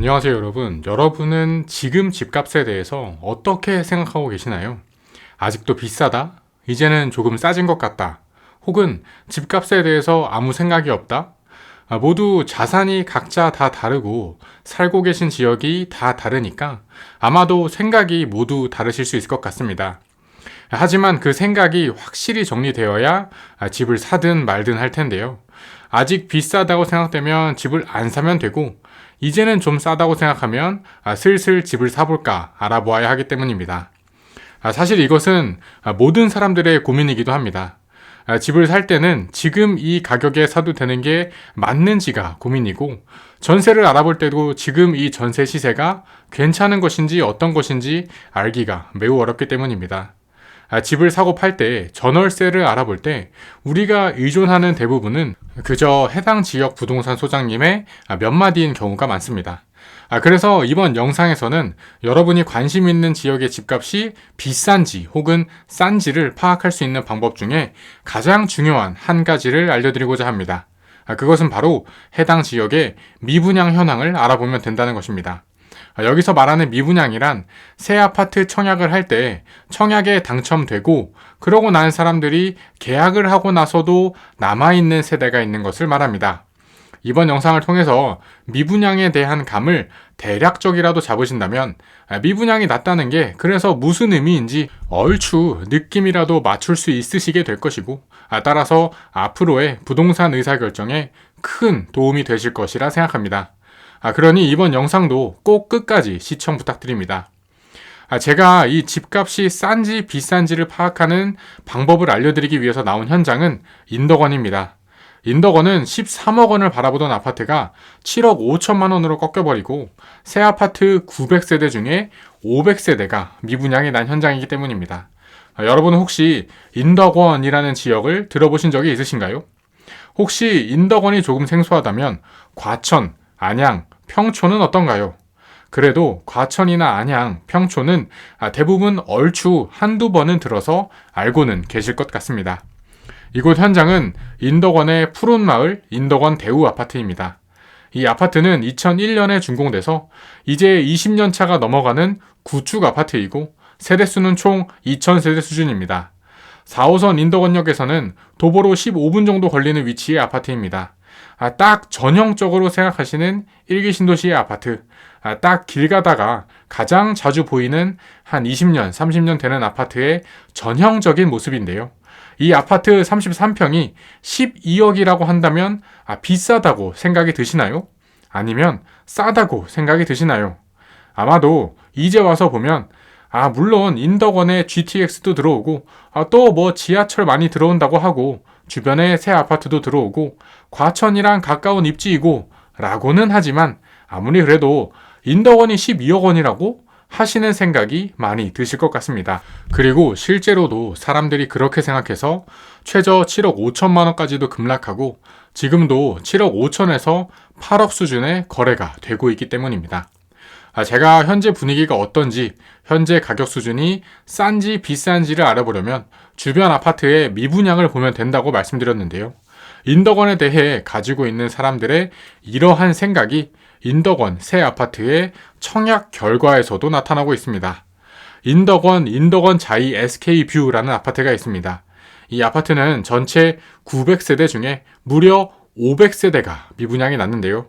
안녕하세요, 여러분. 여러분은 지금 집값에 대해서 어떻게 생각하고 계시나요? 아직도 비싸다? 이제는 조금 싸진 것 같다. 혹은 집값에 대해서 아무 생각이 없다? 모두 자산이 각자 다 다르고 살고 계신 지역이 다 다르니까 아마도 생각이 모두 다르실 수 있을 것 같습니다. 하지만 그 생각이 확실히 정리되어야 집을 사든 말든 할 텐데요. 아직 비싸다고 생각되면 집을 안 사면 되고, 이제는 좀 싸다고 생각하면 슬슬 집을 사볼까 알아보아야 하기 때문입니다. 사실 이것은 모든 사람들의 고민이기도 합니다. 집을 살 때는 지금 이 가격에 사도 되는 게 맞는지가 고민이고, 전세를 알아볼 때도 지금 이 전세 시세가 괜찮은 것인지 어떤 것인지 알기가 매우 어렵기 때문입니다. 집을 사고 팔 때 전월세를 알아볼 때 우리가 의존하는 대부분은 그저 해당 지역 부동산 소장님의 몇 마디인 경우가 많습니다. 그래서 이번 영상에서는 여러분이 관심 있는 지역의 집값이 비싼지 혹은 싼지를 파악할 수 있는 방법 중에 가장 중요한 한 가지를 알려드리고자 합니다. 그것은 바로 해당 지역의 미분양 현황을 알아보면 된다는 것입니다. 여기서 말하는 미분양이란 새 아파트 청약을 할 때 청약에 당첨되고 그러고 난 사람들이 계약을 하고 나서도 남아있는 세대가 있는 것을 말합니다. 이번 영상을 통해서 미분양에 대한 감을 대략적이라도 잡으신다면 미분양이 낮다는 게 그래서 무슨 의미인지 얼추 느낌이라도 맞출 수 있으시게 될 것이고, 따라서 앞으로의 부동산 의사결정에 큰 도움이 되실 것이라 생각합니다. 그러니 이번 영상도 꼭 끝까지 시청 부탁드립니다. 제가 이 집값이 싼지 비싼지를 파악하는 방법을 알려드리기 위해서 나온 현장은 인덕원입니다. 인덕원은 13억 원을 바라보던 아파트가 7억 5천만 원으로 꺾여버리고 새 아파트 900세대 중에 500세대가 미분양이 난 현장이기 때문입니다. 여러분은 혹시 인덕원이라는 지역을 들어보신 적이 있으신가요? 혹시 인덕원이 조금 생소하다면 과천, 안양, 평촌은 어떤가요? 그래도 과천이나 안양, 평촌은 대부분 얼추 한두 번은 들어서 알고는 계실 것 같습니다. 이곳 현장은 인덕원의 푸른 마을 인덕원 대우 아파트입니다. 이 아파트는 2001년에 준공돼서 이제 20년 차가 넘어가는 구축 아파트이고 세대수는 총 2000세대 수준입니다. 4호선 인덕원역에서는 도보로 15분 정도 걸리는 위치의 아파트입니다. 딱 전형적으로 생각하시는 일기 신도시의 아파트, 딱 길 가다가 가장 자주 보이는 한 20년, 30년 되는 아파트의 전형적인 모습인데요. 이 아파트 33평이 12억이라고 한다면 비싸다고 생각이 드시나요? 아니면 싸다고 생각이 드시나요? 아마도 이제 와서 보면 물론 인덕원에 GTX도 들어오고 또 뭐 지하철 많이 들어온다고 하고 주변에 새 아파트도 들어오고 과천이랑 가까운 입지이고 라고는 하지만 아무리 그래도 인덕원이 12억 원이라고 하시는 생각이 많이 드실 것 같습니다. 그리고 실제로도 사람들이 그렇게 생각해서 최저 7억 5천만 원까지도 급락하고 지금도 7억 5천에서 8억 수준의 거래가 되고 있기 때문입니다. 제가 현재 분위기가 어떤지, 현재 가격 수준이 싼지 비싼지를 알아보려면 주변 아파트의 미분양을 보면 된다고 말씀드렸는데요. 인덕원에 대해 가지고 있는 사람들의 이러한 생각이 인덕원 새 아파트의 청약 결과에서도 나타나고 있습니다. 인덕원 자이 SK뷰라는 아파트가 있습니다. 이 아파트는 전체 900세대 중에 무려 500세대가 미분양이 났는데요.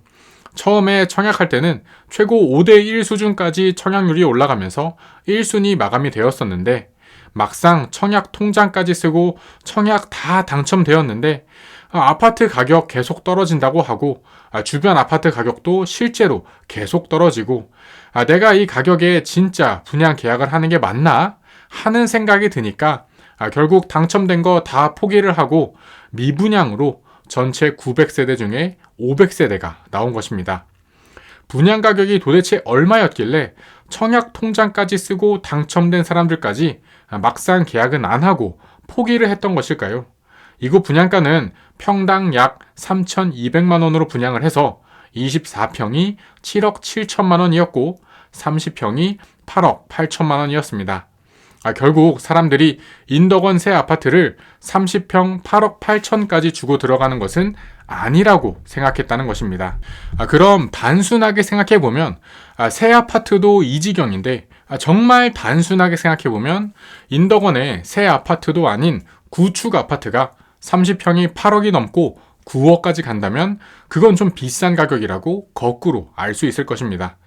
처음에 청약할 때는 최고 5대1 수준까지 청약률이 올라가면서 1순위 마감이 되었었는데 막상 청약 통장까지 쓰고 청약 다 당첨되었는데 아파트 가격 계속 떨어진다고 하고 주변 아파트 가격도 실제로 계속 떨어지고 내가 이 가격에 진짜 분양 계약을 하는 게 맞나 하는 생각이 드니까 결국 당첨된 거 다 포기를 하고 미분양으로 전체 900세대 중에 500세대가 나온 것입니다. 분양 가격이 도대체 얼마였길래 청약 통장까지 쓰고 당첨된 사람들까지 막상 계약은 안 하고 포기를 했던 것일까요? 이곳 분양가는 평당 약 3,200만 원으로 분양을 해서 24평이 7억 7천만 원이었고 30평이 8억 8천만 원이었습니다. 결국 사람들이 인덕원 새 아파트를 30평 8억 8천까지 주고 들어가는 것은 아니라고 생각했다는 것입니다. 그럼 단순하게 생각해보면 새 아파트도 이 지경인데 정말 단순하게 생각해보면 인덕원의 새 아파트도 아닌 구축 아파트가 30평이 8억이 넘고 9억까지 간다면 그건 좀 비싼 가격이라고 거꾸로 알 수 있을 것입니다.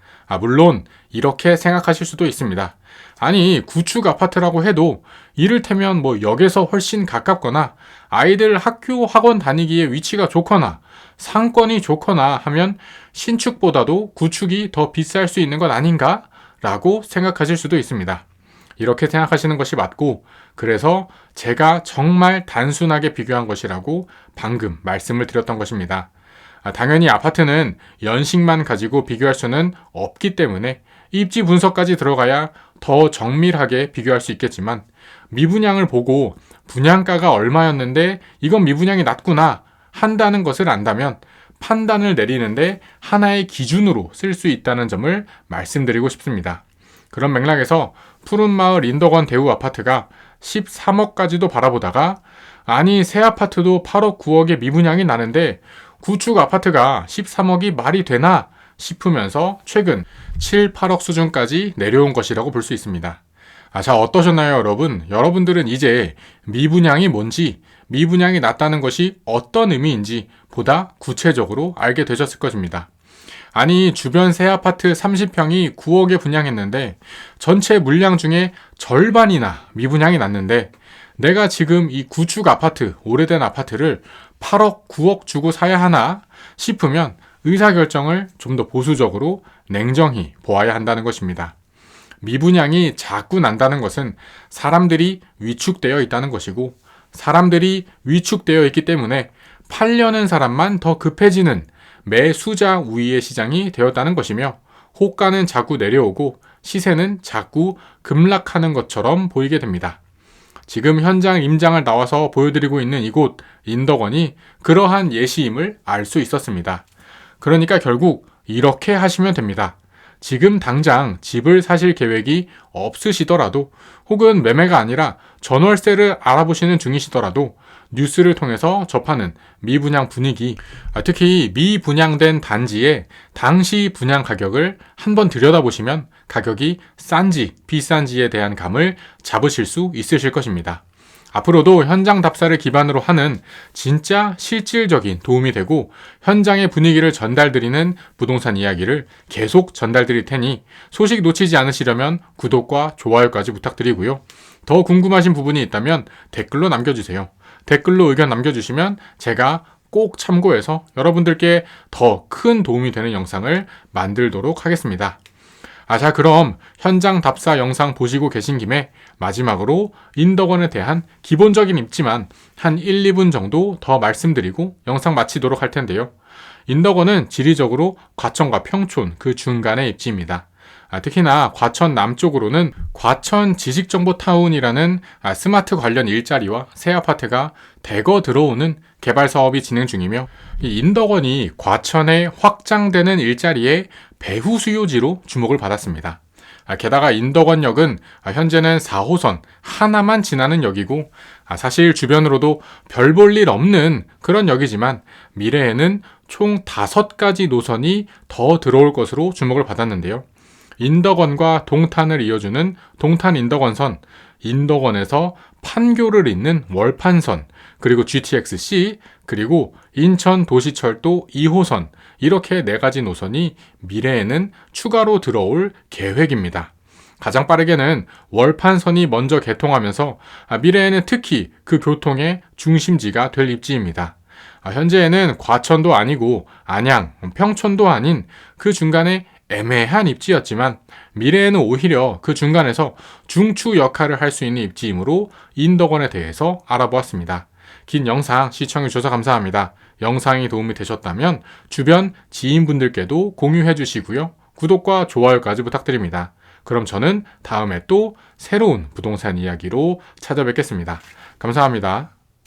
물론 이렇게 생각하실 수도 있습니다. 아니, 구축 아파트라고 해도 이를테면 역에서 훨씬 가깝거나 아이들 학교 학원 다니기에 위치가 좋거나 상권이 좋거나 하면 신축보다도 구축이 더 비쌀 수 있는 것 아닌가? 라고 생각하실 수도 있습니다. 이렇게 생각하시는 것이 맞고, 그래서 제가 정말 단순하게 비교한 것이라고 방금 말씀을 드렸던 것입니다. 당연히 아파트는 연식만 가지고 비교할 수는 없기 때문에 입지 분석까지 들어가야 더 정밀하게 비교할 수 있겠지만, 미분양을 보고 분양가가 얼마였는데 이건 미분양이 낮구나 한다는 것을 안다면 판단을 내리는데 하나의 기준으로 쓸 수 있다는 점을 말씀드리고 싶습니다. 그런 맥락에서 푸른마을 인덕원 대우 아파트가 13억까지도 바라보다가 아니, 새 아파트도 8억 9억의 미분양이 나는데 구축 아파트가 13억이 말이 되나 싶으면서 최근 7, 8억 수준까지 내려온 것이라고 볼 수 있습니다. 자, 어떠셨나요, 여러분? 여러분들은 이제 미분양이 뭔지, 미분양이 낮다는 것이 어떤 의미인지 보다 구체적으로 알게 되셨을 것입니다. 아니, 주변 새 아파트 30평이 9억에 분양했는데 전체 물량 중에 절반이나 미분양이 났는데 내가 지금 이 구축 아파트, 오래된 아파트를 8억, 9억 주고 사야 하나 싶으면 의사결정을 좀 더 보수적으로 냉정히 보아야 한다는 것입니다. 미분양이 자꾸 난다는 것은 사람들이 위축되어 있다는 것이고, 사람들이 위축되어 있기 때문에 팔려는 사람만 더 급해지는 매수자 우위의 시장이 되었다는 것이며, 호가는 자꾸 내려오고 시세는 자꾸 급락하는 것처럼 보이게 됩니다. 지금 현장 임장을 나와서 보여드리고 있는 이곳 인덕원이 그러한 예시임을 알 수 있었습니다. 그러니까 결국 이렇게 하시면 됩니다. 지금 당장 집을 사실 계획이 없으시더라도, 혹은 매매가 아니라 전월세를 알아보시는 중이시더라도 뉴스를 통해서 접하는 미분양 분위기, 특히 미분양된 단지의 당시 분양 가격을 한번 들여다보시면 가격이 싼지 비싼지에 대한 감을 잡으실 수 있으실 것입니다. 앞으로도 현장 답사를 기반으로 하는 진짜 실질적인 도움이 되고 현장의 분위기를 전달드리는 부동산 이야기를 계속 전달드릴 테니 소식 놓치지 않으시려면 구독과 좋아요까지 부탁드리고요. 더 궁금하신 부분이 있다면 댓글로 남겨주세요. 댓글로 의견 남겨주시면 제가 꼭 참고해서 여러분들께 더 큰 도움이 되는 영상을 만들도록 하겠습니다. 자, 그럼 현장 답사 영상 보시고 계신 김에 마지막으로 인덕원에 대한 기본적인 입지만 한 1, 2분 정도 더 말씀드리고 영상 마치도록 할 텐데요. 인덕원은 지리적으로 과천과 평촌 그 중간의 입지입니다. 특히나 과천 남쪽으로는 과천 지식정보타운이라는 스마트 관련 일자리와 새 아파트가 대거 들어오는 개발 사업이 진행 중이며, 이 인덕원이 과천에 확장되는 일자리의 배후 수요지로 주목을 받았습니다. 게다가 인덕원역은 현재는 4호선 하나만 지나는 역이고, 사실 주변으로도 별 볼 일 없는 그런 역이지만 미래에는 총 5가지 노선이 더 들어올 것으로 주목을 받았는데요. 인덕원과 동탄을 이어주는 동탄-인덕원선, 인덕원에서 판교를 잇는 월판선, 그리고 GTX-C, 그리고 인천-도시철도 2호선, 이렇게 4가지 노선이 미래에는 추가로 들어올 계획입니다. 가장 빠르게는 월판선이 먼저 개통하면서 미래에는 특히 그 교통의 중심지가 될 입지입니다. 현재에는 과천도 아니고 안양, 평촌도 아닌 그 중간에 애매한 입지였지만 미래에는 오히려 그 중간에서 중추 역할을 할 수 있는 입지이므로 인덕원에 대해서 알아보았습니다. 긴 영상 시청해주셔서 감사합니다. 영상이 도움이 되셨다면 주변 지인분들께도 공유해 주시고요. 구독과 좋아요까지 부탁드립니다. 그럼 저는 다음에 또 새로운 부동산 이야기로 찾아뵙겠습니다. 감사합니다.